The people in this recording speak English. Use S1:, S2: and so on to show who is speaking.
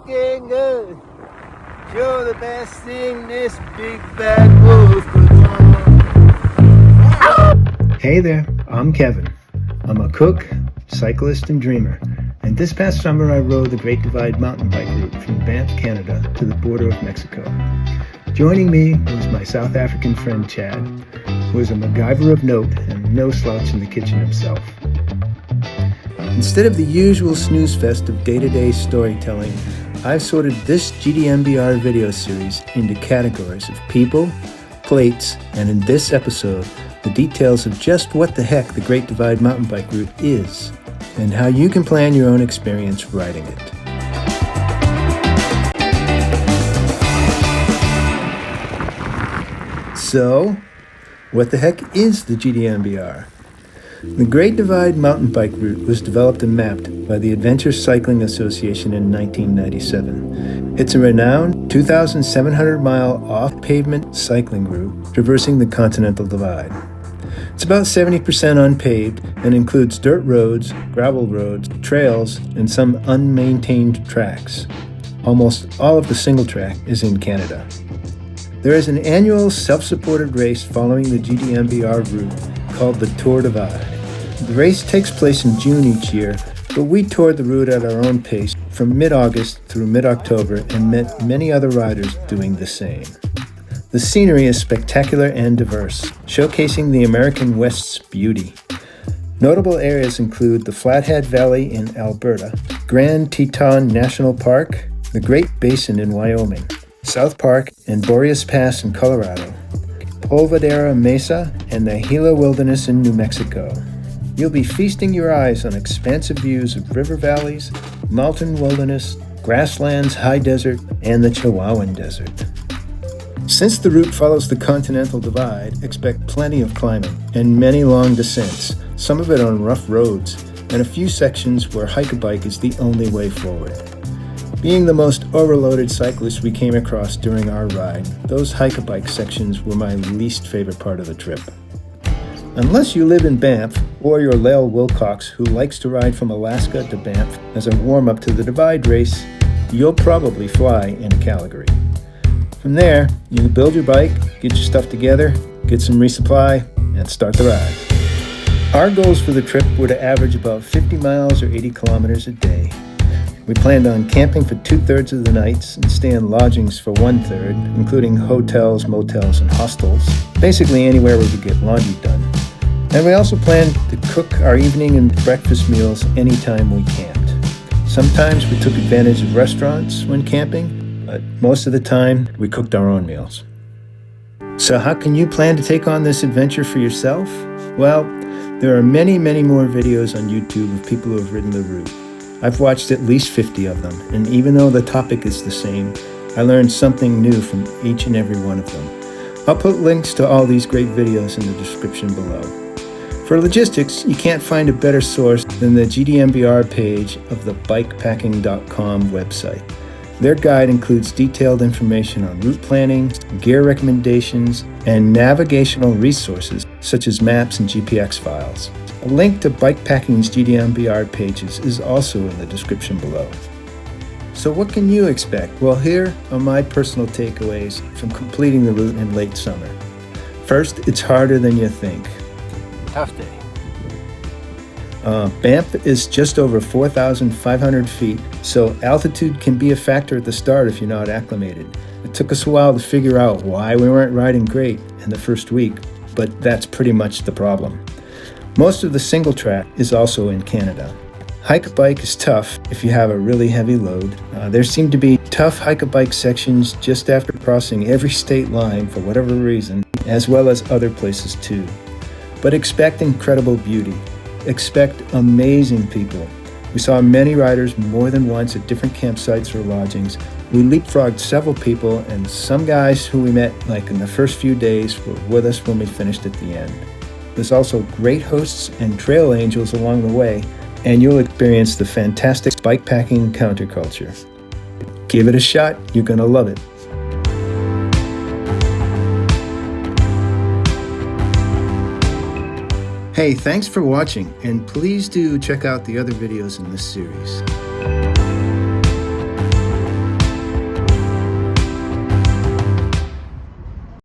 S1: looking good. You're the best thing this big bad wolf could want. Hey there, I'm Kevin. I'm a cook, cyclist, and dreamer. And this past summer I rode the Great Divide mountain bike route from Banff, Canada to the border of Mexico. Joining me was my South African friend Chad, who is a MacGyver of note and no slouch in the kitchen himself. Instead of the usual snooze fest of day-to-day storytelling, I've sorted this GDMBR video series into categories of people, plates, and in this episode, the details of just what the heck the Great Divide mountain bike route is, and how you can plan your own experience riding it. So, what the heck is the GDMBR? The Great Divide mountain bike route was developed and mapped by the Adventure Cycling Association in 1997. It's a renowned 2,700-mile off-pavement cycling route traversing the Continental Divide. It's about 70% unpaved and includes dirt roads, gravel roads, trails, and some unmaintained tracks. Almost all of the single track is in Canada. There is an annual self-supported race following the GDMBR route called the Tour Divide. The race takes place in June each year, but we toured the route at our own pace from mid-August through mid-October and met many other riders doing the same. The scenery is spectacular and diverse, showcasing the American West's beauty. Notable areas include the Flathead Valley in Alberta, Grand Teton National Park, the Great Basin in Wyoming, South Park and Boreas Pass in Colorado, Polvadera Mesa, and the Gila Wilderness in New Mexico. You'll be feasting your eyes on expansive views of river valleys, mountain wilderness, grasslands, high desert, and the Chihuahuan Desert. Since the route follows the Continental Divide, expect plenty of climbing and many long descents, some of it on rough roads, and a few sections where hike-a-bike is the only way forward. Being the most overloaded cyclist we came across during our ride, those hike-a-bike sections were my least favorite part of the trip. Unless you live in Banff, or you're Lael Wilcox who likes to ride from Alaska to Banff as a warm-up to the Divide race, you'll probably fly into Calgary. From there, you can build your bike, get your stuff together, get some resupply, and start the ride. Our goals for the trip were to average about 50 miles or 80 kilometers a day. We planned on camping for 2/3 of the nights and stay in lodgings for 1/3, including hotels, motels, and hostels, basically anywhere we could get laundry done. And we also planned to cook our evening and breakfast meals anytime we camped. Sometimes we took advantage of restaurants when camping, but most of the time we cooked our own meals. So how can you plan to take on this adventure for yourself? Well, there are many, many more videos on YouTube of people who have ridden the route. I've watched at least 50 of them, and even though the topic is the same, I learned something new from each and every one of them. I'll put links to all these great videos in the description below. For logistics, you can't find a better source than the GDMBR page of the bikepacking.com website. Their guide includes detailed information on route planning, gear recommendations, and navigational resources such as maps and GPX files. A link to Bikepacking's GDMBR pages is also in the description below. So what can you expect? Well, here are my personal takeaways from completing the route in late summer. First, it's harder than you think.
S2: Tough day.
S1: Banff is just over 4,500 feet, so altitude can be a factor at the start if you're not acclimated. It took us a while to figure out why we weren't riding great in the first week, but that's pretty much the problem. Most of the single track is also in Canada. Hike-a-bike is tough if you have a really heavy load. There seem to be tough hike-a-bike sections just after crossing every state line for whatever reason, as well as other places too. But expect incredible beauty. Expect amazing people. We saw many riders more than once at different campsites or lodgings. We leapfrogged several people, and some guys who we met like in the first few days were with us when we finished at the end. There's also great hosts and trail angels along the way, and you'll experience the fantastic bikepacking counterculture. Give it a shot, you're gonna love it. Hey, thanks for watching, and please do check out the other videos in this series.